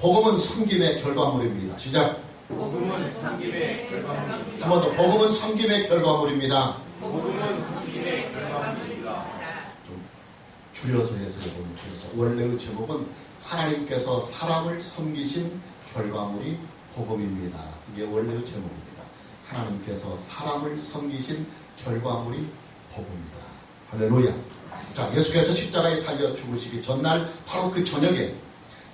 복음은 섬김의 결과물입니다. 시작. 복음은 섬김의 결과물입니다. 한 번 더. 복음은 섬김의 결과물입니다. 복음은 섬김의 결과물입니다. 좀 줄여서 해석해 보면 줄여서. 원래의 제목은 하나님께서 사람을 섬기신 결과물이 복음입니다. 이게 원래의 제목입니다. 하나님께서 사람을 섬기신 결과물이 복음입니다. 할렐루야. 자, 예수께서 십자가에 달려 죽으시기 전날 바로 그 저녁에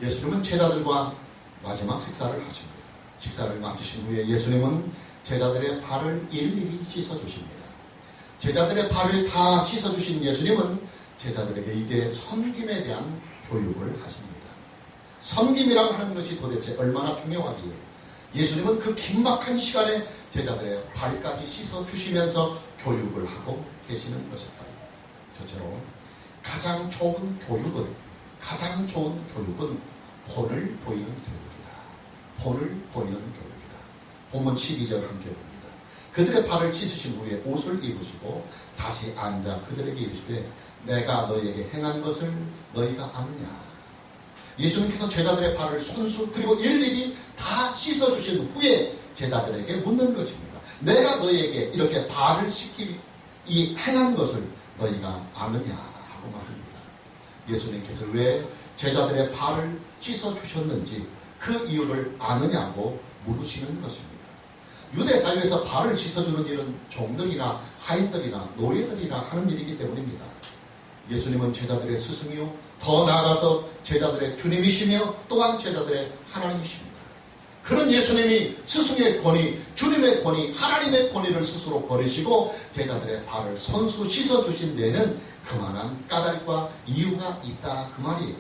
예수님은 제자들과 마지막 식사를 하십니다. 식사를 마치신 후에 예수님은 제자들의 발을 일일이 씻어주십니다. 제자들의 발을 다 씻어주신 예수님은 제자들에게 이제 섬김에 대한 교육을 하십니다. 섬김이라고 하는 것이 도대체 얼마나 중요하기에 예수님은 그 긴박한 시간에 제자들의 발까지 씻어주시면서 교육을 하고 계시는 것일까요? 저처럼 가장 좋은 교육은 본을 보이는 교육이다. 본을 보이는 교육이다. 본문 12절 함께 봅니다. 그들의 발을 씻으신 후에 옷을 입으시고 다시 앉아 그들에게 이르시되 내가 너희에게 행한 것을 너희가 아느냐. 예수님께서 제자들의 발을 손수 그리고 일일이 다 씻어주신 후에 제자들에게 묻는 것입니다. 내가 너희에게 이렇게 발을 씻기 이 행한 것을 너희가 아느냐 하고 말합니다. 예수님께서 왜 제자들의 발을 씻어주셨는지 그 이유를 아느냐고 물으시는 것입니다. 유대사회에서 발을 씻어주는 일은 종들이나 하인들이나 노예들이나 하는 일이기 때문입니다. 예수님은 제자들의 스승이요 더 나아가서 제자들의 주님이시며 또한 제자들의 하나님이십니다. 그런 예수님이 스승의 권위, 주님의 권위, 하나님의 권위를 스스로 버리시고 제자들의 발을 손수 씻어주신 데에는 그만한 까닭과 이유가 있다 그 말이에요.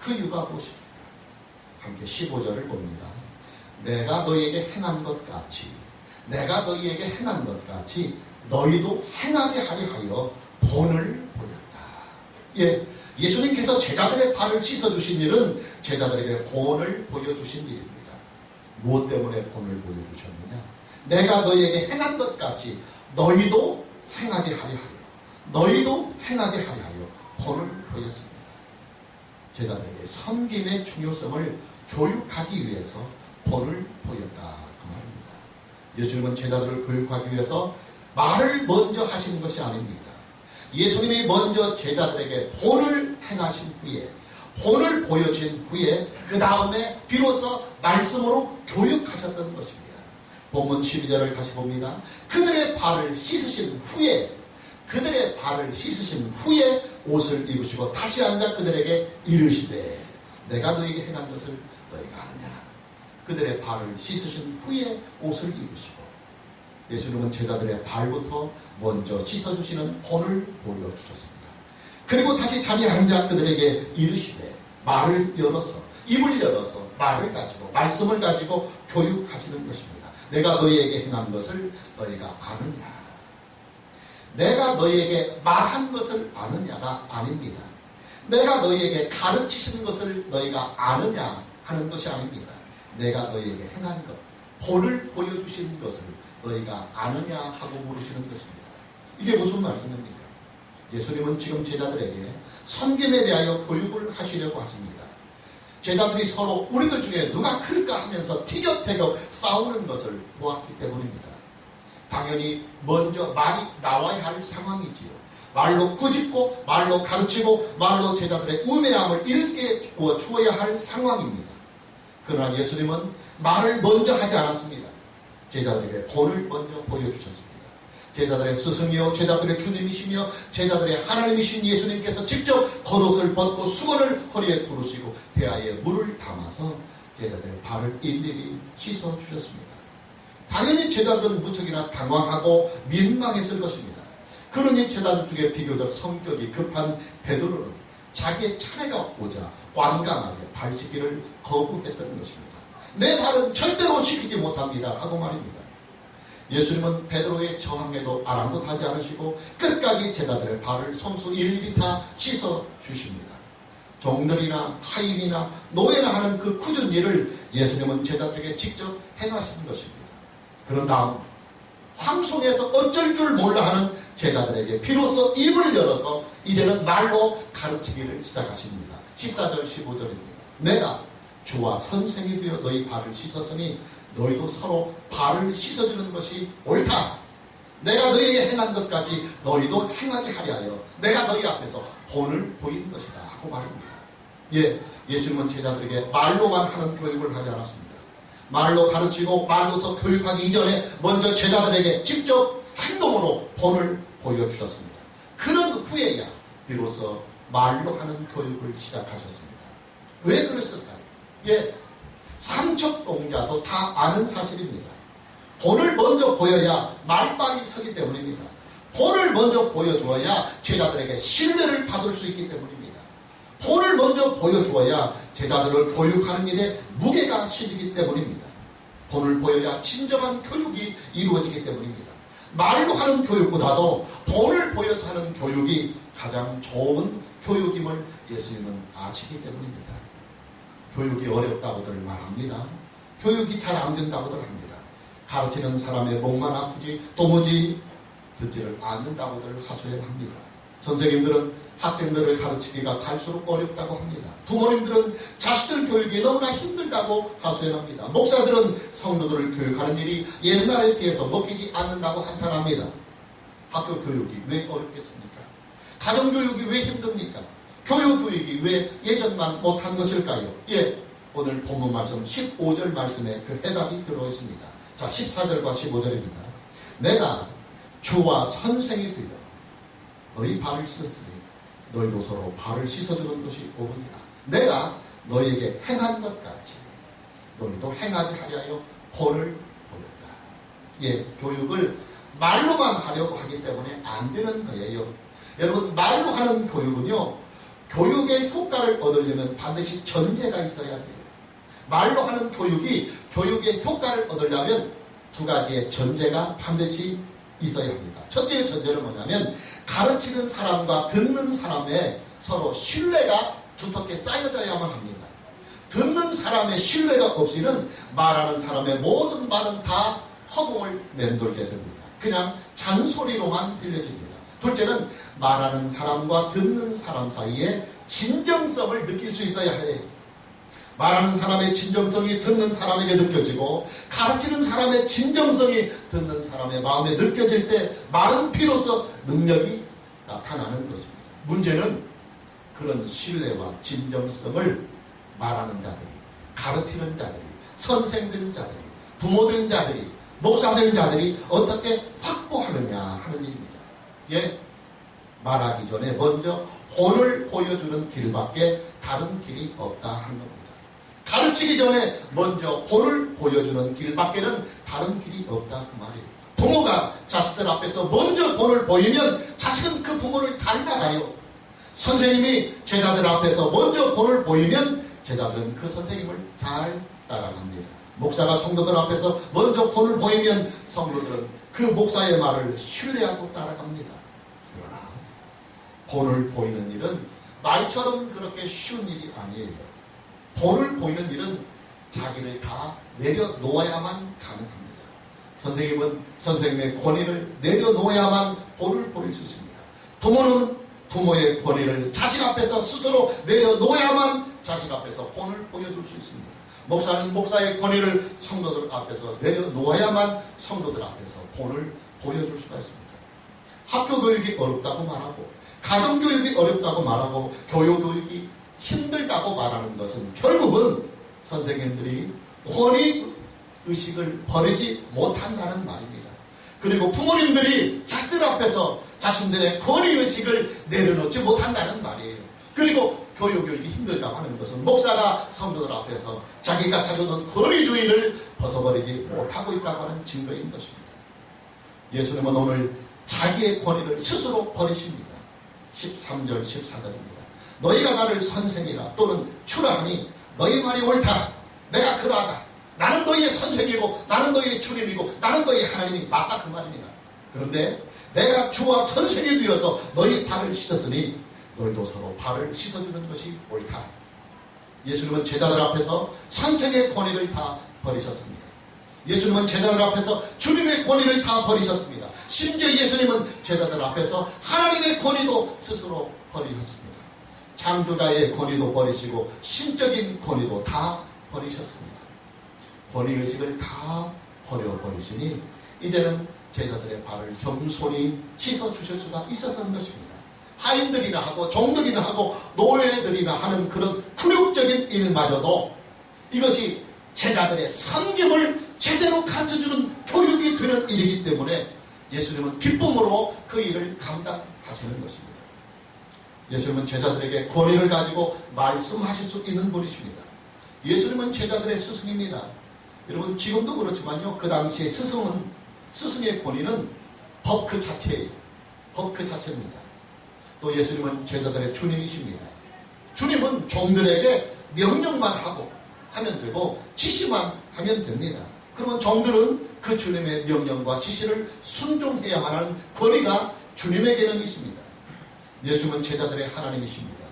그 이유가 무엇입니까? 함께 15절을 봅니다. 내가 너희에게 행한 것 같이 너희도 행하게 하려 하여 본을 보였다. 예, 예수님께서 제자들의 발을 씻어주신 일은 제자들에게 본을 보여주신 일입니다. 무엇 때문에 본을 보여주셨느냐? 내가 너희에게 행한 것 같이 너희도 행하게 하려 하여 본을 보였습니다. 제자들에게 섬김의 중요성을 교육하기 위해서 본을 보였다 그 말입니다. 예수님은 제자들을 교육하기 위해서 말을 먼저 하시는 것이 아닙니다. 예수님이 먼저 제자들에게 본을 행하신 후에 본을 보여준 후에 그 다음에 비로소 말씀으로 교육하셨던 것입니다. 본문 12절을 다시 봅니다. 그들의 발을 씻으신 후에 옷을 입으시고 다시 앉아 그들에게 이르시되 내가 너희에게 행한 것을 너희가 아느냐. 그들의 발을 씻으신 후에 옷을 입으시고 예수님은 제자들의 발부터 먼저 씻어주시는 본을 보여주셨습니다. 그리고 다시 자리에 앉아 그들에게 이르시되 입을 열어서 말을 가지고 말씀을 가지고 교육하시는 것입니다. 내가 너희에게 행한 것을 너희가 아느냐. 내가 너희에게 말한 것을 아느냐가 아닙니다. 내가 너희에게 가르치신 것을 너희가 아느냐 하는 것이 아닙니다. 내가 너희에게 행한 것, 본을 보여주신 것을 너희가 아느냐 하고 물으시는 것입니다. 이게 무슨 말씀입니까? 예수님은 지금 제자들에게 섬김에 대하여 교육을 하시려고 하십니다. 제자들이 서로 우리들 중에 누가 클까 하면서 티격태격 싸우는 것을 보았기 때문입니다. 당연히 먼저 말이 나와야 할 상황이지요. 말로 꾸짖고 말로 가르치고 말로 제자들의 우매함을 일깨 주어야 할 상황입니다. 그러나 예수님은 말을 먼저 하지 않았습니다. 제자들에게 본을 먼저 보여주셨습니다. 제자들의 스승이요 제자들의 주님이시며 제자들의 하나님이신 예수님께서 직접 겉옷을 벗고 수건을 허리에 두르시고 대야에 물을 담아서 제자들의 발을 일일이 씻어주셨습니다. 당연히 제자들은 무척이나 당황하고 민망했을 것입니다. 그러니 제자들 중에 비교적 성격이 급한 베드로는 자기의 차례가 오자 완강하게 발 씻기를 거부했던 것입니다. 내 발은 절대로 씻기지 못합니다 하고 말입니다. 예수님은 베드로의 저항에도 아랑곳하지 않으시고 끝까지 제자들의 발을 손수 일일이 다 씻어주십니다. 종들이나 하인이나 노예나 하는 그 굳은 일을 예수님은 제자들에게 직접 행하신 것입니다. 그런 다음 황송해서 어쩔 줄 몰라 하는 제자들에게 비로소 입을 열어서 이제는 말로 가르치기를 시작하십니다. 14절 15절입니다. 내가 주와 선생이 되어 너희 발을 씻었으니 너희도 서로 발을 씻어주는 것이 옳다. 내가 너희에게 행한 것까지 너희도 행하게 하려 하여 내가 너희 앞에서 본을 보인 것이다 하고 말합니다. 예, 예수님은 제자들에게 말로만 하는 교육을 하지 않았습니다. 말로 가르치고 말로서 교육하기 이전에 먼저 제자들에게 직접 행동으로 본을 보여주셨습니다. 그런 후에야 비로소 말로 하는 교육을 시작하셨습니다. 왜 그랬을까요? 예, 삼척동자도 다 아는 사실입니다. 본을 먼저 보여야 말빨이 서기 때문입니다. 본을 먼저 보여주어야 제자들에게 신뢰를 받을 수 있기 때문입니다. 본을 먼저 보여주어야 제자들을 교육하는 일에 무게가 실리기 때문입니다. 본을 보여야 진정한 교육이 이루어지기 때문입니다. 말로 하는 교육보다도 본을 보여서 하는 교육이 가장 좋은 교육임을 예수님은 아시기 때문입니다. 교육이 어렵다고들 말합니다. 교육이 잘 안 된다고들 합니다. 가르치는 사람의 목만 아프지 도무지 듣지를 않는다고들 하소연합니다. 선생님들은 학생들을 가르치기가 갈수록 어렵다고 합니다. 부모님들은 자식들 교육이 너무나 힘들다고 하소연합니다. 목사들은 성도들을 교육하는 일이 옛날에 비해서 먹히지 않는다고 한탄합니다. 학교 교육이 왜 어렵겠습니까? 가정교육이 왜 힘듭니까? 교육이 왜 예전만 못한 것일까요? 예, 오늘 본문 말씀 15절 말씀에 그 해답이 들어있습니다. 자, 14절과 15절입니다. 내가 주와 선생이 되어 너희 발을 씻었으니 너희도 서로 발을 씻어주는 것이 옳으니라. 내가 너희에게 행한 것까지 너희도 행하게 하려 하여 본을 보였다. 예, 교육을 말로만 하려고 하기 때문에 안 되는 거예요. 여러분, 말로 하는 교육은요, 교육의 효과를 얻으려면 반드시 전제가 있어야 돼요. 말로 하는 교육이 교육의 효과를 얻으려면 두 가지의 전제가 반드시 있어야 합니다. 첫째 전제는 뭐냐면 가르치는 사람과 듣는 사람의 서로 신뢰가 두텁게 쌓여져야만 합니다. 듣는 사람의 신뢰가 없이는 말하는 사람의 모든 말은 다 허공을 맴돌게 됩니다. 그냥 잔소리로만 들려집니다. 둘째는 말하는 사람과 듣는 사람 사이에 진정성을 느낄 수 있어야 해요. 말하는 사람의 진정성이 듣는 사람에게 느껴지고 가르치는 사람의 진정성이 듣는 사람의 마음에 느껴질 때 말은 비로소 능력이 나타나는 것입니다. 문제는 그런 신뢰와 진정성을 말하는 자들이, 가르치는 자들이, 선생된 자들이, 부모된 자들이, 목사된 자들이 어떻게 확보하느냐 하는 일입니다. 예, 말하기 전에 먼저 본을 보여주는 길밖에 다른 길이 없다 하는 겁니다. 가르치기 전에 먼저 본을 보여주는 길밖에는 다른 길이 없다 그 말이에요. 부모가 자식들 앞에서 먼저 본을 보이면 자식은 그 부모를 닮아가요. 선생님이 제자들 앞에서 먼저 본을 보이면 제자들은 그 선생님을 잘 따라갑니다. 목사가 성도들 앞에서 먼저 본을 보이면 성도들은 그 목사의 말을 신뢰하고 따라갑니다. 그러나 본을 보이는 일은 말처럼 그렇게 쉬운 일이 아니에요. 본을 보이는 일은 자기를 다 내려놓아야만 가능합니다. 선생님은 선생님의 권위를 내려놓아야만 본을 보일 수 있습니다. 부모는 부모의 권위를 자식 앞에서 스스로 내려놓아야만 자식 앞에서 본을 보여줄 수 있습니다. 목사는 목사의 권위를 성도들 앞에서 내려놓아야만 성도들 앞에서 본을 보여줄 수가 있습니다. 학교 교육이 어렵다고 말하고 가정 교육이 어렵다고 말하고 교육이 힘들다고 말하는 것은 결국은 선생님들이 권위의식을 버리지 못한다는 말입니다. 그리고 부모님들이 자식들 앞에서 자신들의 권위의식을 내려놓지 못한다는 말이에요. 그리고 교육이 힘들다고 하는 것은 목사가 성도들 앞에서 자기가 가지고 있는 권위주의를 벗어버리지 못하고 있다고 하는 증거인 것입니다. 예수님은 오늘 자기의 권위를 스스로 버리십니다. 13절 14절입니다. 너희가 나를 선생이라 또는 주라 하니 너희 말이 옳다. 내가 그러하다. 나는 너희의 선생이고 나는 너희의 주님이고 나는 너희의 하나님이 맞다 그 말입니다. 그런데 내가 주와 선생이 되어서 너희 발을 씻었으니 너희도 서로 발을 씻어주는 것이 옳다. 예수님은 제자들 앞에서 선생의 권위를 다 버리셨습니다. 예수님은 제자들 앞에서 주님의 권위를 다 버리셨습니다. 심지어 예수님은 제자들 앞에서 하나님의 권위도 스스로 버리셨습니다. 창조자의 권위도 버리시고 신적인 권위도 다 버리셨습니다. 권위의식을 다 버려버리시니 이제는 제자들의 발을 겸손히 씻어주실 수가 있었던 것입니다. 하인들이나 하고 종들이나 하고 노예들이나 하는 그런 굴욕적인 일마저도 이것이 제자들의 섬김을 제대로 가르쳐주는 교육이 되는 일이기 때문에 예수님은 기쁨으로 그 일을 감당하시는 것입니다. 예수님은 제자들에게 권위를 가지고 말씀하실 수 있는 분이십니다. 예수님은 제자들의 스승입니다. 여러분 지금도 그렇지만요, 그 당시에 스승의 권위는 법 그 자체예요. 법 그 자체입니다. 또 예수님은 제자들의 주님이십니다. 주님은 종들에게 명령만 하면 되고 지시만 하면 됩니다. 그러면 종들은 그 주님의 명령과 지시를 순종해야만 하는 권위가 주님에게는 있습니다. 예수님은 제자들의 하나님이십니다.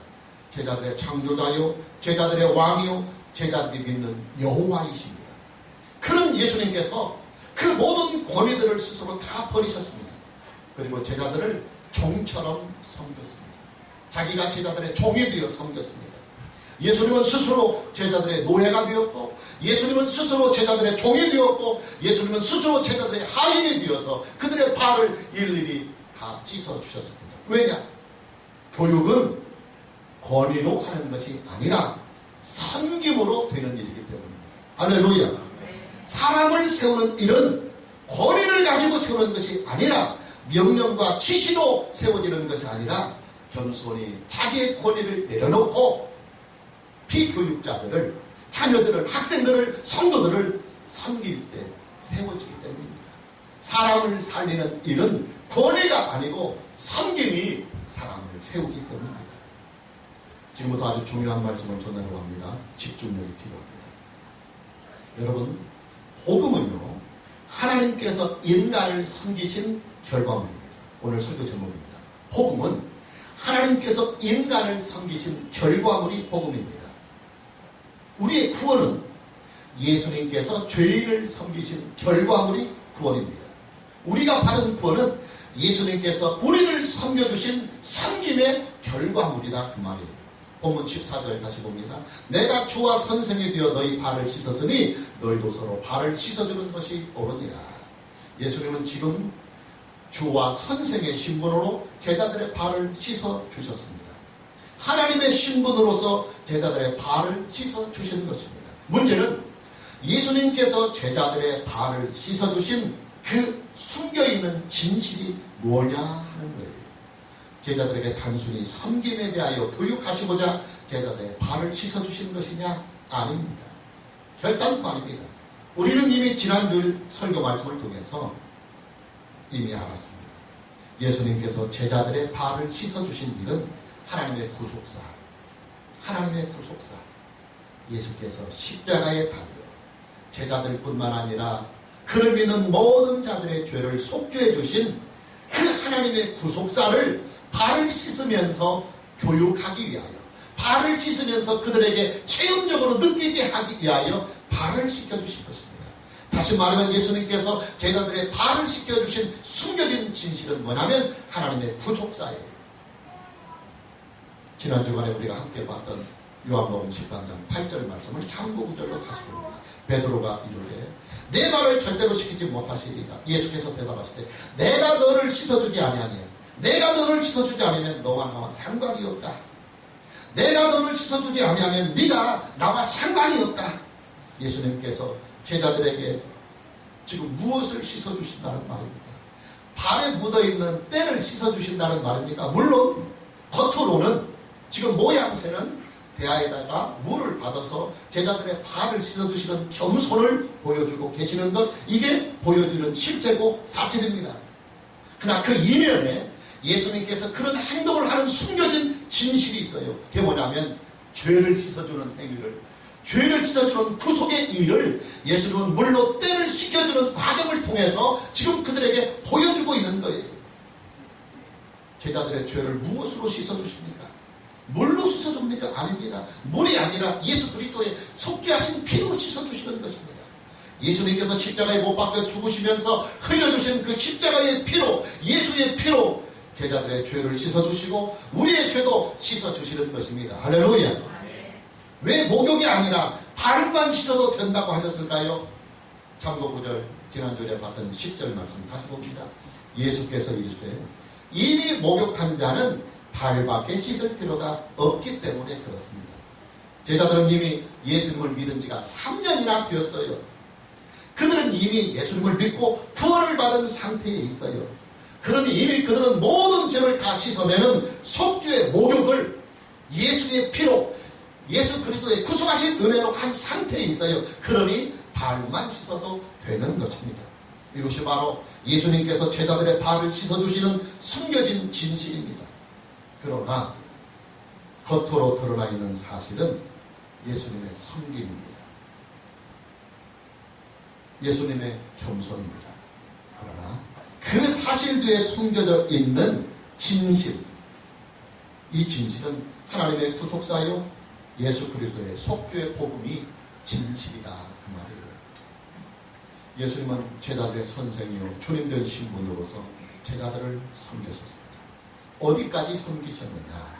제자들의 창조자요, 제자들의 왕이요, 제자들이 믿는 여호와이십니다. 그런 예수님께서 그 모든 권위들을 스스로 다 버리셨습니다. 그리고 제자들을 종처럼 섬겼습니다. 자기가 제자들의 종이 되어 섬겼습니다. 예수님은 스스로 제자들의 노예가 되었고, 예수님은 스스로 제자들의 종이 되었고, 예수님은 스스로 제자들의 하인이 되어서 그들의 발을 일일이 다 씻어주셨습니다. 왜냐? 교육은 권위로 하는 것이 아니라 섬김으로 되는 일이기 때문입니다. 할렐루야. 사람을 세우는 일은 권위를 가지고 세우는 것이 아니라 명령과 지시로 세워지는 것이 아니라 겸손히 자기의 권위를 내려놓고 비교육자들을, 자녀들을, 학생들을, 성도들을 섬길 때 세워지기 때문입니다. 사람을 살리는 일은 권위가 아니고 섬김이 사람을 세우기 때문입니다. 지금부터 아주 중요한 말씀을 전하려고 합니다. 집중력이 필요합니다. 여러분, 복음은요, 하나님께서 인간을 섬기신 결과물입니다. 오늘 설교 제목입니다. 복음은 하나님께서 인간을 섬기신 결과물이 복음입니다. 우리의 구원은 예수님께서 죄인을 섬기신 결과물이 구원입니다. 우리가 받은 구원은 예수님께서 우리를 섬겨주신 섬김의 결과물이다, 그 말이에요. 본문 14절 다시 봅니다. 내가 주와 선생이 되어 너희 발을 씻었으니 너희도 서로 발을 씻어주는 것이 옳으니라. 예수님은 지금 주와 선생의 신분으로 제자들의 발을 씻어주셨습니다. 하나님의 신분으로서 제자들의 발을 씻어주시는 것입니다. 문제는 예수님께서 제자들의 발을 씻어주신 그 숨겨있는 진실이 뭐냐 하는 거예요. 제자들에게 단순히 섬김에 대하여 교육하시고자 제자들의 발을 씻어주신 것이냐? 아닙니다. 결단코 아닙니다. 우리는 이미 지난주 설교 말씀을 통해서 이미 알았습니다. 예수님께서 제자들의 발을 씻어주신 일은 하나님의 구속사, 예수께서 십자가에 달려 제자들뿐만 아니라 그를 믿는 모든 자들의 죄를 속죄해 주신 그 하나님의 구속사를 발을 씻으면서 교육하기 위하여, 발을 씻으면서 그들에게 체험적으로 느끼게 하기 위하여 발을 씻겨주신 것입니다. 다시 말하면 예수님께서 제자들의 발을 씻겨주신 숨겨진 진실은 뭐냐면 하나님의 구속사예요. 지난 주간에 우리가 함께 봤던 요한복음 13장 8절 말씀을 참고 구절로 다시 봅니다. 베드로가 이르되 내 발을 절대로 씻기지 못하시리라. 예수께서 대답하시되 내가 너를 씻어주지 아니하면 너와 나와 상관이 없다. 내가 너를 씻어주지 아니하면 네가 나와 상관이 없다. 예수님께서 제자들에게 지금 무엇을 씻어주신다는 말입니까? 발에 묻어있는 때를 씻어주신다는 말입니까? 물론 겉으로는 지금 모양새는 대야에다가 물을 받아서 제자들의 발을 씻어주시는 겸손을 보여주고 계시는 것, 이게 보여주는 실제고 사실입니다. 그러나 그 이면에 예수님께서 그런 행동을 하는 숨겨진 진실이 있어요. 그게 뭐냐면 죄를 씻어주는 행위를, 죄를 씻어주는 구속의 일을 예수님은 물로 때를 씻겨주는 과정을 통해서 지금 그들에게 보여주고 있는 거예요. 제자들의 죄를 무엇으로 씻어주십니까? 물로 씻어줍니까? 아닙니다. 물이 아니라 예수 그리스도의 속죄하신 피로 씻어주시는 것입니다. 예수님께서 십자가에 못 박혀 죽으시면서 흘려주신 그 십자가의 피로, 예수의 피로 제자들의 죄를 씻어주시고 우리의 죄도 씻어주시는 것입니다. 할렐루야. 왜 목욕이 아니라 발만 씻어도 된다고 하셨을까요? 참고 9절 지난주에 봤던 10절 말씀 다시 봅니다. 예수께서 이르시되 이미 목욕한 자는 발밖에 씻을 필요가 없기 때문에 그렇습니다. 제자들은 이미 예수님을 믿은 지가 3년이나 되었어요. 그들은 이미 예수님을 믿고 구원을 받은 상태에 있어요. 그러니 이미 그들은 모든 죄를 다 씻어내는 속죄의 목욕을 예수님의 피로 예수 그리스도의 구속하신 은혜로 한 상태에 있어요. 그러니 발만 씻어도 되는 것입니다. 이것이 바로 예수님께서 제자들의 발을 씻어주시는 숨겨진 진실입니다. 그러나 겉으로 드러나 있는 사실은 예수님의 섬김입니다. 예수님의 겸손입니다. 그러나 그 사실 뒤에 숨겨져 있는 진실, 이 진실은 하나님의 구속사요 예수 그리스도의 속죄의 복음이 진실이다 그 말이에요. 예수님은 제자들의 선생이요 주님 된 신분으로서 제자들을 섬기셨습니다. 어디까지 섬기셨느냐?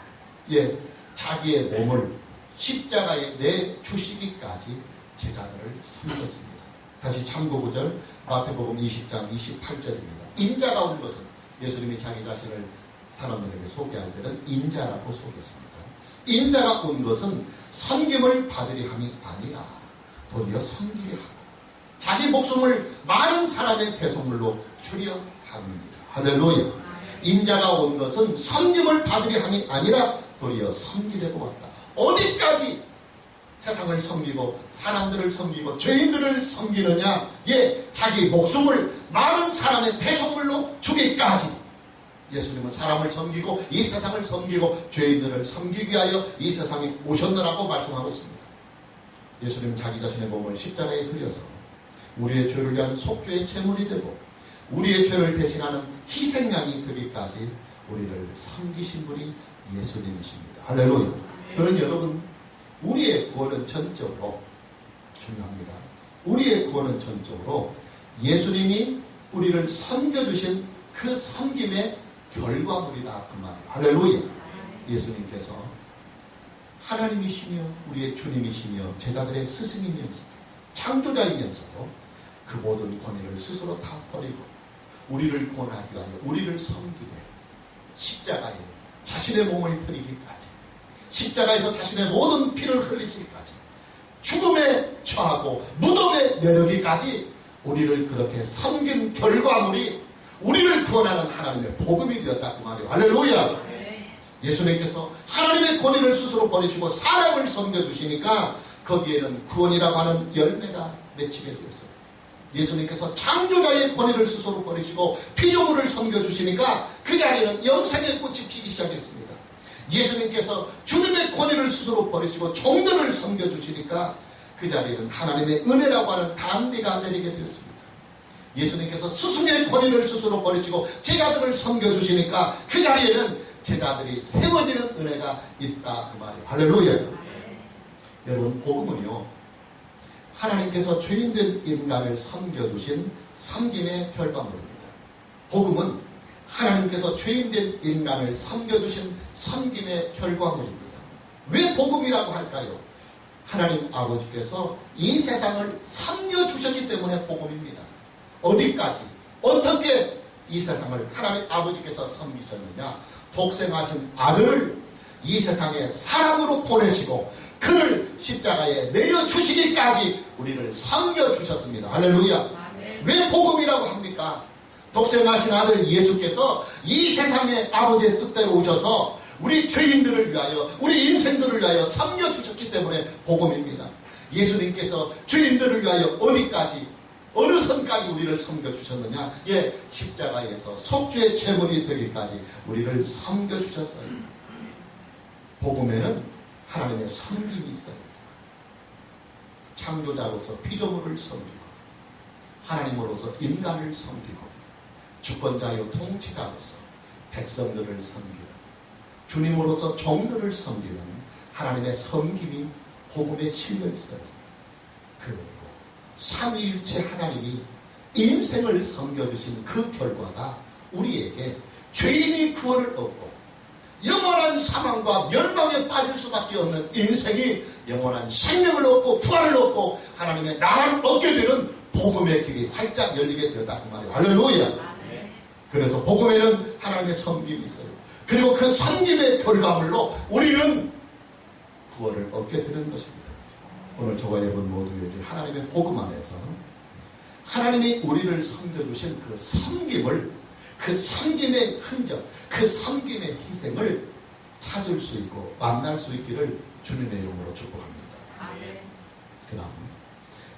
예, 자기의 몸을 십자가에 내주시기까지 제자들을 섬겼습니다. 다시 참고 9절 마태복음 20장 28절입니다. 인자가 온 것은 예수님이 자기 자신을 사람들에게 소개할 때는 인자라고 소개했습니다. 인자가 온 것은 섬김을 받으려 함이 아니라 도리어 섬기려 하고 자기 목숨을 많은 사람의 배송물로 주려 함입니다. 할렐루야. 인자가 온 것은 섬김을 받으려 함이 아니라 도리어 섬기려고 왔다. 어디까지 세상을 섬기고 사람들을 섬기고 죄인들을 섬기느냐? 예, 자기 목숨을 많은 사람의 배송물로 주기까지. 예수님은 사람을 섬기고 이 세상을 섬기고 죄인들을 섬기기 위하여 이 세상에 오셨느라고 말씀하고 있습니다. 예수님은 자기 자신의 몸을 십자가에 들여서 우리의 죄를 위한 속죄의 제물이 되고 우리의 죄를 대신하는 희생양이 되기까지 우리를 섬기신 분이 예수님이십니다. 할렐루야. 그런 여러분, 우리의 구원은 전적으로 중요합니다. 우리의 구원은 전적으로 예수님이 우리를 섬겨주신 그 섬김의 결과물이다 그 말이에요. 할렐루야. 예수님께서 하나님이시며 우리의 주님이시며 제자들의 스승이면서 창조자이면서도 그 모든 권위를 스스로 다 버리고 우리를 구원하기 위하여 우리를 섬기되 십자가에 자신의 몸을 드리기까지 십자가에서 자신의 모든 피를 흘리시기까지 죽음에 처하고 무덤에 내려기까지 우리를 그렇게 섬긴 결과물이 우리를 구원하는 하나님의 복음이 되었다 그 말이에요. 할렐루야. 예수님께서 하나님의 권위를 스스로 버리시고 사람을 섬겨주시니까 거기에는 구원이라고 하는 열매가 맺히게 되었어요. 예수님께서 창조자의 권위를 스스로 버리시고 피조물을 섬겨주시니까 그 자리에는 영생의 꽃이 피기 시작했습니다. 예수님께서 주님의 권위를 스스로 버리시고 종들을 섬겨주시니까 그 자리에는 하나님의 은혜라고 하는 단비가 내리게 되었습니다. 예수님께서 스승의 권위를 스스로 버리시고 제자들을 섬겨주시니까 그 자리에는 제자들이 세워지는 은혜가 있다 그 말이에요. 할렐루야. 여러분, 복음은요 하나님께서 죄인된 인간을 섬겨주신 섬김의 결과물입니다. 복음은 하나님께서 죄인된 인간을 섬겨주신 섬김의 결과물입니다. 왜 복음이라고 할까요? 하나님 아버지께서 이 세상을 섬겨주셨기 때문에 복음입니다. 어디까지 어떻게 이 세상을 하나님 아버지께서 섬기셨느냐? 독생하신 아들을 이 세상에 사람으로 보내시고 그를 십자가에 내어주시기까지 우리를 섬겨주셨습니다. 할렐루야. 왜 복음이라고 합니까? 독생하신 아들 예수께서 이 세상에 아버지의 뜻대로 오셔서 우리 죄인들을 위하여 우리 인생들을 위하여 섬겨주셨기 때문에 복음입니다. 예수님께서 죄인들을 위하여 어디까지 어느 선까지 우리를 섬겨주셨느냐? 예, 십자가에서 속죄의 제물이 되기까지 우리를 섬겨주셨어요. 복음에는 하나님의 섬김이 있어요. 창조자로서 피조물을 섬기고 하나님으로서 인간을 섬기고 주권자요 통치자로서 백성들을 섬기고 주님으로서 종들을 섬기는 하나님의 섬김이 복음에 실려 있어요. 그리고 삼위일체 하나님이 인생을 섬겨주신 그 결과가 우리에게 죄인이 구원을 얻고 영원한 사망과 멸망에 빠질 수밖에 없는 인생이 영원한 생명을 얻고 부활을 얻고 하나님의 나라를 얻게 되는 복음의 길이 활짝 열리게 되었다 그 말이에요. 할렐루야. 그래서 복음에는 하나님의 섬김이 있어요. 그리고 그 섬김의 결과물로 우리는 구원을 얻게 되는 것입니다. 오늘 저와 여러분 모두에게 하나님의 복음 안에서 하나님이 우리를 섬겨주신 그 섬김을, 그 섬김의 흔적, 그 섬김의 희생을 찾을 수 있고 만날 수 있기를 주님의 이름으로 축복합니다. 그 다음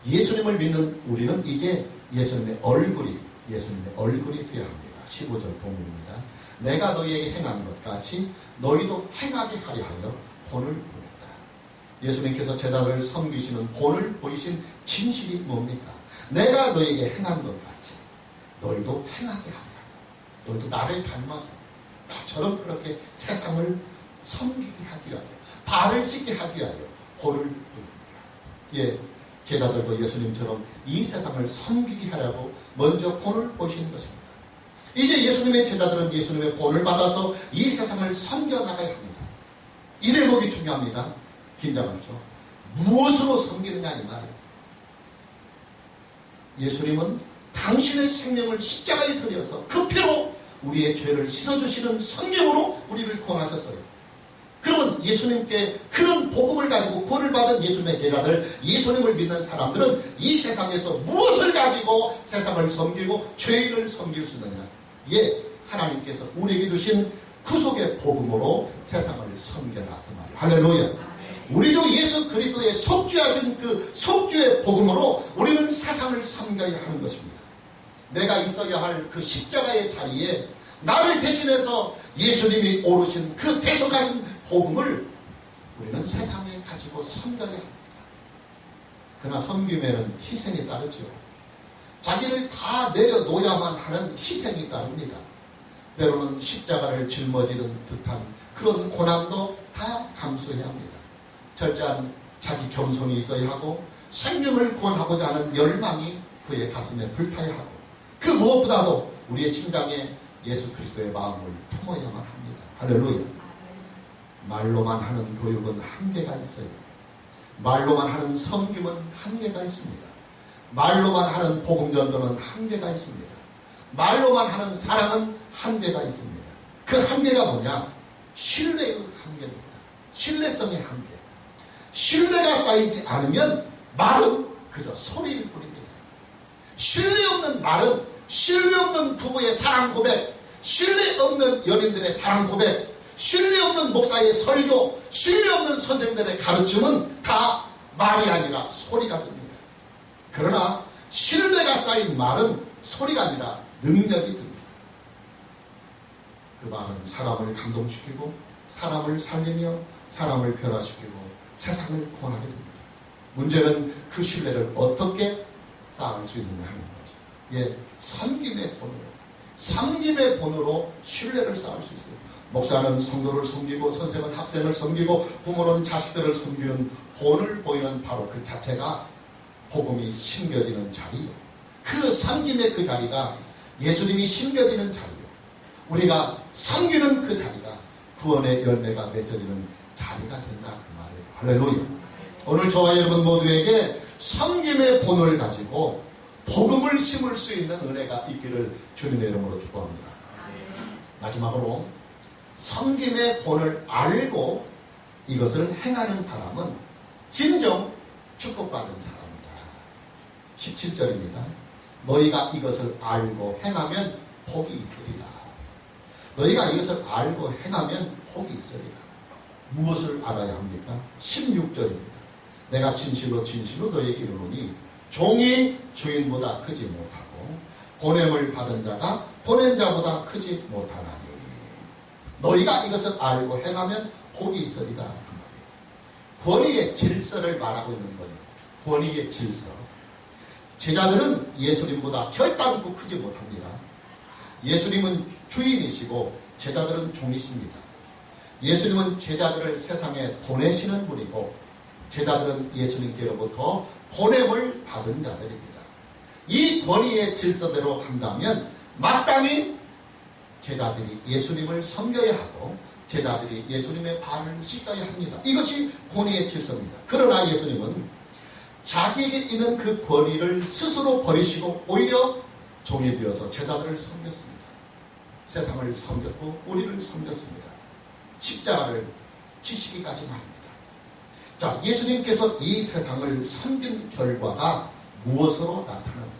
예수님을 믿는 우리는 이제 예수님의 얼굴이 되어야 합니다. 15절 본문입니다. 내가 너희에게 행한 것 같이 너희도 행하게 하려 하여 본을 보냈다. 예수님께서 제자들을 섬기시는 본을 보이신 진실이 뭡니까? 내가 너희에게 행한 것 같이 너희도 행하게 하려 하여, 너희도 나를 닮아서 나처럼 그렇게 세상을 섬기게 하기 위하여, 발을 씻게 하기 위하여 본을 보냅니다. 예, 제자들도 예수님처럼 이 세상을 섬기게 하려고 먼저 본을 보이시는 것입니다. 이제 예수님의 제자들은 예수님의 본을 받아서 이 세상을 섬겨나가야 합니다. 이 대목이 중요합니다. 긴장하죠. 무엇으로 섬기느냐 이 말이에요. 예수님은 당신의 생명을 십자가에 드려서 그 피로 우리의 죄를 씻어주시는 성경으로 우리를 구원하셨어요. 그러면 예수님께 그런 복음을 가지고 구원을 받은 예수님의 제자들, 예수님을 믿는 사람들은 이 세상에서 무엇을 가지고 세상을 섬기고 죄인을 섬길 수 있느냐? 예, 하나님께서 우리에게 주신 구속의 복음으로 세상을 섬겨라 그 말이에요. 할렐루야. 우리 주 예수 그리스도의 속죄하신 그 속죄의 복음으로 우리는 세상을 섬겨야 하는 것입니다. 내가 있어야 할 그 십자가의 자리에 나를 대신해서 예수님이 오르신 그 대속하신 복음을 우리는 세상에 가지고 섬겨야 합니다. 그러나 섬김에는 희생이 따르죠. 자기를 다 내려놓아야만 하는 희생이 따릅니다. 때로는 십자가를 짊어지는 듯한 그런 고난도 다 감수해야 합니다. 철저한 자기 겸손이 있어야 하고 생명을 구원하고자 하는 열망이 그의 가슴에 불타야 하고 그 무엇보다도 우리의 심장에 예수 그리스도의 마음을 품어야만 합니다. 할렐루야. 말로만 하는 교육은 한계가 있어요. 말로만 하는 섬김은 한계가 있습니다. 말로만 하는 복음전도는 한계가 있습니다. 말로만 하는 사랑은 한계가 있습니다. 그 한계가 뭐냐? 신뢰의 한계입니다. 신뢰성의 한계. 신뢰가 쌓이지 않으면 말은 그저 소리일 뿐입니다. 신뢰 없는 말은 신뢰 없는 부부의 사랑 고백, 신뢰 없는 연인들의 사랑 고백, 신뢰 없는 목사의 설교, 신뢰 없는 선생들의 가르침은 다 말이 아니라 소리가 됩니다. 그러나 신뢰가 쌓인 말은 소리가 아니라 능력이 됩니다. 그 말은 사람을 감동시키고 사람을 살리며 사람을 변화시키고 세상을 구원하게 됩니다. 문제는 그 신뢰를 어떻게 쌓을 수 있느냐 하는 거죠. 예, 섬김의 본으로 신뢰를 쌓을 수 있어요. 목사는 성도를 섬기고 선생은 학생을 섬기고 부모는 자식들을 섬기는 본을 보이는 바로 그 자체가 복음이 심겨지는 자리요. 그 섬김의 그 자리가 예수님이 심겨지는 자리요. 우리가 섬기는 그 자리가 구원의 열매가 맺어지는 자리가 된다 그 말이에요. 할렐루야. 오늘 저와 여러분 모두에게 섬김의 본을 가지고 복음을 심을 수 있는 은혜가 있기를 주님의 이름으로 축복합니다. 마지막으로 섬김의 본을 알고 이것을 행하는 사람은 진정 축복받은 사람이다. 17절입니다. 너희가 이것을 알고 행하면 복이 있으리라. 너희가 이것을 알고 행하면 복이 있으리라. 무엇을 알아야 합니까? 16절입니다. 내가 진실로 너희에게 이르노니 종이 주인보다 크지 못하고 보냄을 받은 자가 보낸 자보다 크지 못하나니 너희가 이것을 알고 행하면 복이 있으리라. 권위의 질서를 말하고 있는 거예요. 권위의 질서. 제자들은 예수님보다 결단코 크지 못합니다. 예수님은 주인이시고 제자들은 종이십니다. 예수님은 제자들을 세상에 보내시는 분이고 제자들은 예수님께로부터 보냄을 받은 자들입니다. 이 권위의 질서대로 한다면 마땅히 제자들이 예수님을 섬겨야 하고 제자들이 예수님의 발을 씻어야 합니다. 이것이 권위의 질서입니다. 그러나 예수님은 자기에게 있는 그 권위를 스스로 버리시고 오히려 종이 되어서 제자들을 섬겼습니다. 세상을 섬겼고 우리를 섬겼습니다. 십자가를 지시기까지 말입니다. 자, 예수님께서 이 세상을 섬긴 결과가 무엇으로 나타납니까?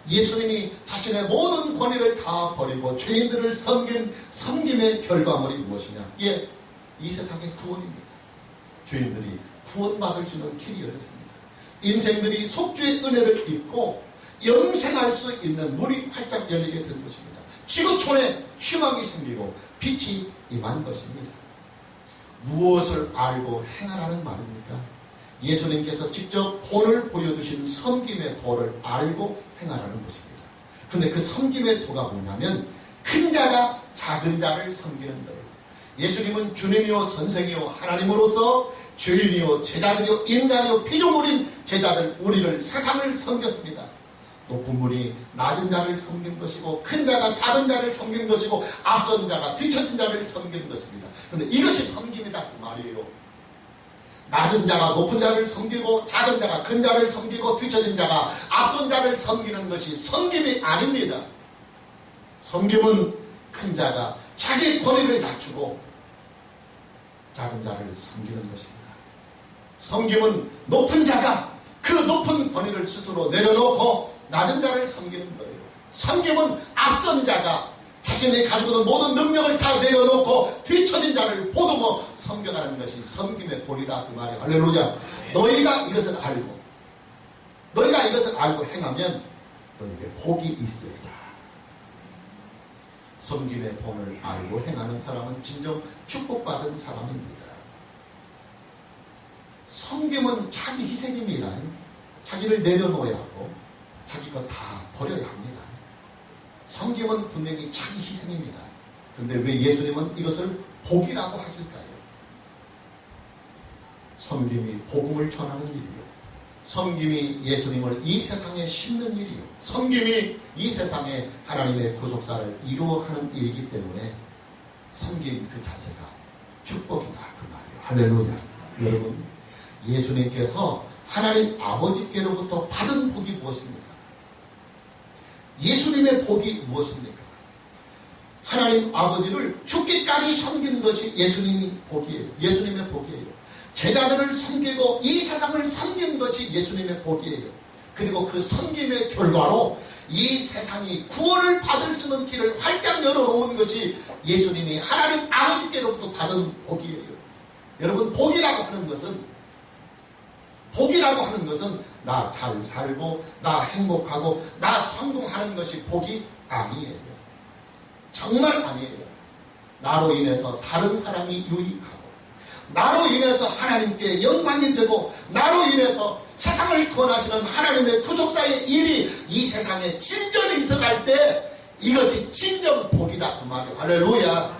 예수님이 자신의 모든 권위를 다 버리고 죄인들을 섬긴 섬김의 결과물이 무엇이냐? 예, 이 세상의 구원입니다. 죄인들이 구원받을 수 있는 길이 열렸습니다. 인생들이 속죄의 은혜를 입고 영생할 수 있는 문이 활짝 열리게 된 것입니다. 지구촌에 희망이 생기고 빛이 임한 것입니다. 무엇을 알고 행하라는 말입니까? 예수님께서 직접 본을 보여주신 섬김의 도를 알고 행하라는 것입니다. 그런데 그 섬김의 도가 뭐냐면 큰 자가 작은 자를 섬기는 거예요. 예수님은 주님이요 선생이요 하나님으로서 죄인이요 제자들이요 인간이요 피조물인 제자들 우리를 세상을 섬겼습니다. 높은 분이 낮은 자를 섬긴 것이고 큰 자가 작은 자를 섬긴 것이고 앞선 자가 뒤처진 자를 섬긴 것입니다. 그런데 이것이 섬김이다 그 말이에요. 낮은 자가 높은 자를 섬기고 작은 자가 큰 자를 섬기고 뒤처진 자가 앞선 자를 섬기는 것이 섬김이 아닙니다. 섬김은 큰 자가 자기 권위를 낮추고 작은 자를 섬기는 것입니다. 섬김은 높은 자가 그 높은 권위를 스스로 내려놓고 낮은 자를 섬기는 거예요. 섬김은 앞선 자가 자신이 가지고 있는 모든 능력을 다 내려놓고 뒤처진 자를 보듬어 섬겨가는 것이 섬김의 본이다 그 말이에요. 할렐루야. 너희가 이것을 알고 행하면 너희에게 복이 있으리라. 섬김의 본을 알고 행하는 사람은 진정 축복받은 사람입니다. 섬김은 자기 희생입니다. 자기를 내려놓아야 하고 자기 거 다 버려야 합니다. 섬김은 분명히 자기 희생입니다. 그런데 왜 예수님은 이것을 복이라고 하실까요? 섬김이 복음을 전하는 일이요. 섬김이 예수님을 이 세상에 심는 일이요. 섬김이 이 세상에 하나님의 구속사를 이루어가는 일이기 때문에 섬김 그 자체가 축복이다 그 말이에요. 할렐루야. 여러분, 예수님께서 하나님 아버지께로부터 받은 복이 무엇입니까? 예수님의 복이 무엇입니까? 하나님 아버지를 죽기까지 섬기는 것이 예수님의 복이에요. 제자들을 섬기고 이 세상을 섬긴 것이 예수님의 복이에요. 그리고 그 섬김의 결과로 이 세상이 구원을 받을 수 있는 길을 활짝 열어놓은 것이 예수님이 하나님 아버지께로부터 받은 복이에요. 여러분, 복이라고 하는 것은 나 잘 살고 나 행복하고 나 성공하는 것이 복이 아니에요. 정말 아니에요. 나로 인해서 다른 사람이 유익하고 나로 인해서 하나님께 영광이 되고 나로 인해서 세상을 구원하시는 하나님의 구속사의 일이 이 세상에 진전이 있어갈 때 이것이 진정 복이다 그 말이에요. 할렐루야.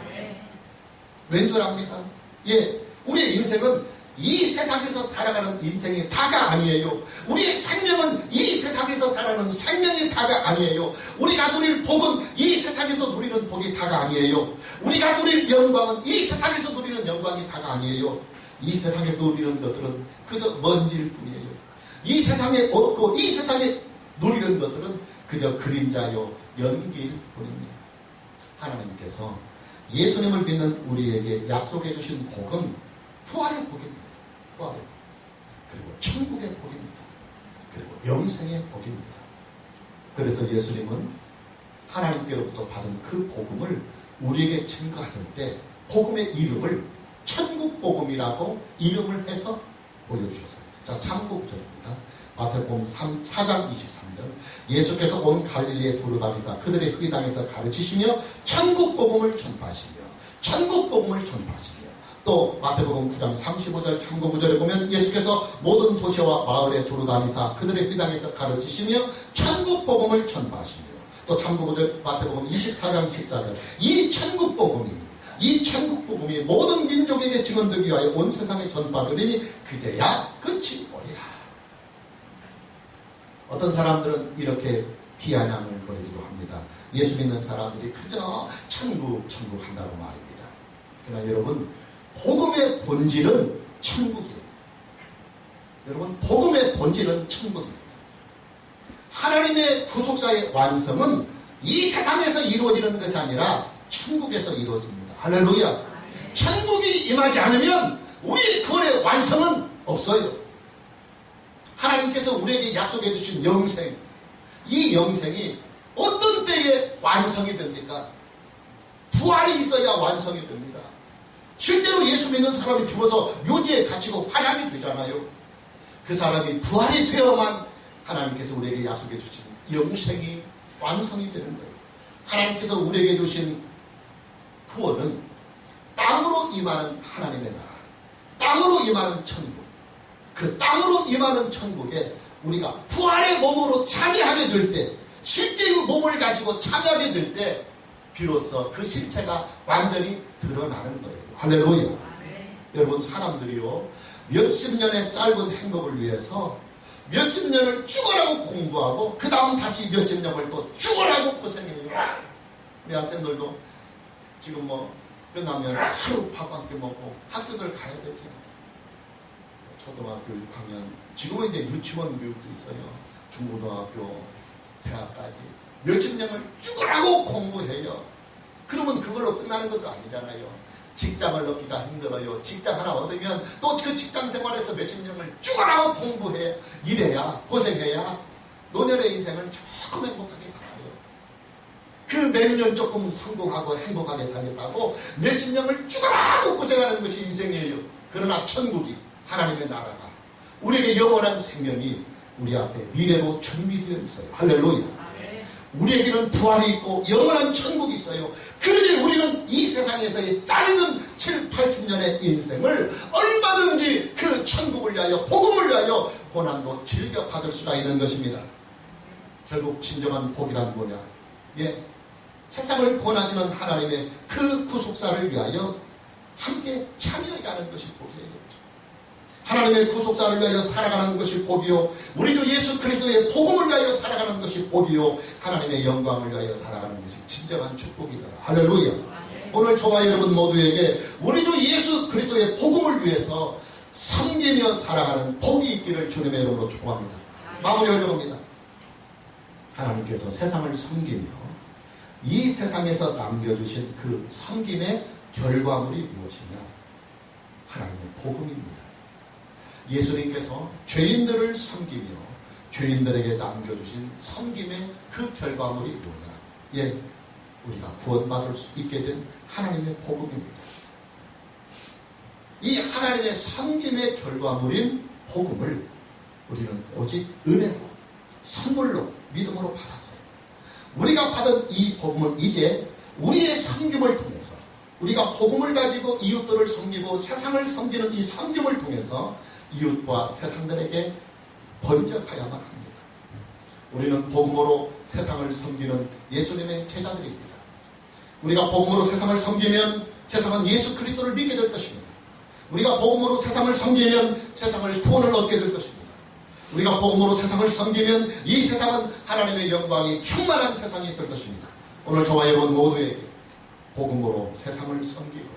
왠 줄 압니까? 예, 우리의 인생은 이 세상에서 살아가는 인생이 다가 아니에요. 우리의 생명은 이 세상에서 살아가는 생명이 다가 아니에요. 우리가 누릴 복은 이 세상에서 누리는 복이 다가 아니에요. 우리가 누릴 영광은 이 세상에서 누리는 영광이 다가 아니에요. 이 세상에서 누리는 것들은 그저 먼지일 뿐이에요. 이 세상에 얻고 이 세상에 누리는 것들은 그저 그림자요 연기일 뿐입니다. 하나님께서 예수님을 믿는 우리에게 약속해 주신 복은 부활의 복입니다. 부활의 복. 그리고 천국의 복입니다. 그리고 영생의 복입니다. 그래서 예수님은 하나님께로부터 받은 그 복음을 우리에게 증거하실 때 복음의 이름을 천국 복음이라고 이름을 해서 보여주셨어요. 자, 참고 구절입니다. 마태복음 4장 23절. 예수께서 온 갈릴리에 두루다니사 그들의 회당에서 가르치시며 천국 복음을 전파하시며 또 마태복음 9장 35절 참고 구절에 보면 예수께서 모든 도시와 마을에 두루다니사 그들의 회당에서 가르치시며 천국 복음을 전파하시며 또 참고 구절 마태복음 24장 14절 이 천국 복음이 모든 민족에게 증언되기 위하여 온 세상에 전파되리니 그제야 끝이 오리라. 어떤 사람들은 이렇게 비아냥을 거리기도 합니다. 예수 믿는 사람들이 그저 천국 한다고 말입니다. 그러나 여러분, 복음의 본질은 천국이에요. 여러분, 복음의 본질은 천국입니다. 하나님의 구속사의 완성은 이 세상에서 이루어지는 것이 아니라 천국에서 이루어집니다. 할렐루야. 천국이 임하지 않으면 우리 구원의 완성은 없어요. 하나님께서 우리에게 약속해 주신 영생, 이 영생이 어떤 때에 완성이 됩니까? 부활이 있어야 완성이 됩니다. 실제로 예수 믿는 사람이 죽어서 묘지에 갇히고 화장이 되잖아요. 그 사람이 부활이 되어만 하나님께서 우리에게 약속해 주신 영생이 완성이 되는 거예요. 하나님께서 우리에게 주신 구원은 땅으로 임하는 하나님의 나라, 땅으로 임하는 천국, 그 땅으로 임하는 천국에 우리가 부활의 몸으로 참여하게 될 때, 실제의 몸을 가지고 참여하게 될 때 비로소 그 실체가 완전히 드러나는 거예요. 할렐루야. 여러분, 사람들이요, 몇십 년의 짧은 행복을 위해서 몇십 년을 죽어라고 공부하고 그 다음 다시 몇십 년을 또 죽어라고 고생해요. 우리 학생들도 지금 뭐 끝나면 하루 밥 한 끼 먹고 학교들 가야 되죠. 초등학교 6학년, 지금은 이제 유치원 교육도 있어요. 중고등학교, 대학까지 몇십 년을 죽으라고 공부해요. 그러면 그걸로 끝나는 것도 아니잖아요. 직장을 얻기가 힘들어요. 직장 하나 얻으면 또 그 직장 생활에서 몇십 년을 죽으라고 공부해. 이래야, 고생해야 노년의 인생을 조금 행복하게 살아요. 그 몇 년 조금 성공하고 행복하게 살겠다고 몇십 년을 죽으라고 고생하는 것이 인생이에요. 그러나 천국이, 하나님의 나라가, 우리에게 영원한 생명이 우리 앞에 미래로 준비되어 있어요. 할렐루야. 우리에게는 부활이 있고 영원한 천국이 있어요. 그러니 우리는 이 세상에서의 짧은 7, 80년의 인생을 얼마든지 그 천국을 위하여, 복음을 위하여 고난도 즐겨 받을 수가 있는 것입니다. 결국 진정한 복이란 뭐냐? 예, 세상을 구원하시는 하나님의 그 구속사를 위하여 함께 참여해가는 것이 복이에요. 하나님의 구속사를 위하여 살아가는 것이 복이요, 우리 주 예수 그리스도의 복음을 위하여 살아가는 것이 복이요, 하나님의 영광을 위하여 살아가는 것이 진정한 축복이다. 할렐루야. 오늘 저와 여러분 모두에게 우리 주 예수 그리스도의 복음을 위해서 섬기며 살아가는 복이 있기를 주님의 이름으로 축복합니다. 마무리하려고 합니다. 하나님께서 세상을 섬기며 이 세상에서 남겨주신 그 섬김의 결과물이 무엇이냐? 하나님의 복음입니다. 예수님께서 죄인들을 섬기며 죄인들에게 남겨주신 섬김의 그 결과물이 뭐냐? 예, 우리가 구원받을 수 있게 된 하나님의 복음입니다. 이 하나님의 섬김의 결과물인 복음을 우리는 오직 은혜로, 선물로, 믿음으로 받았어요. 우리가 받은 이 복음은 이제 우리의 섬김을 통해서, 우리가 복음을 가지고 이웃들을 섬기고 세상을 섬기는 이 섬김을 통해서 이웃과 세상들에게 번져가야만 합니다. 우리는 복음으로 세상을 섬기는 예수님의 제자들입니다. 우리가 복음으로 세상을 섬기면 세상은 예수 그리스도를 믿게 될 것입니다. 우리가 복음으로 세상을 섬기면 세상을 구원을 얻게 될 것입니다. 우리가 복음으로 세상을 섬기면 이 세상은 하나님의 영광이 충만한 세상이 될 것입니다. 오늘 저와 여러분 모두에게 복음으로 세상을 섬기고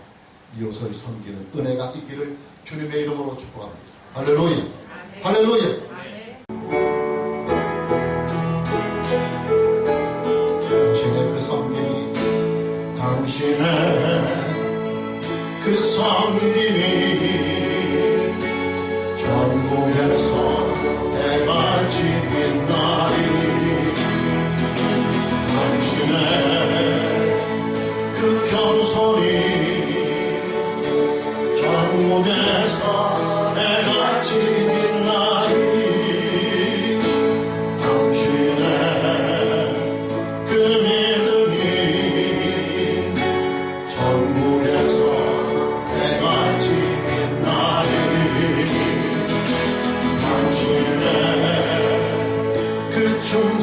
이웃을 섬기는 은혜가 있기를 주님의 이름으로 축복합니다. 할렐루야. 할렐루야. 당신의 그 섬김이, 당신의 그 섬김이 전국에서 해같이 빛나리. 당신의 그 겸손이 전국에서 해같이 빛나리. 당신의 그 믿음이 전국에서 해같이 빛나리. 당신의 그 충성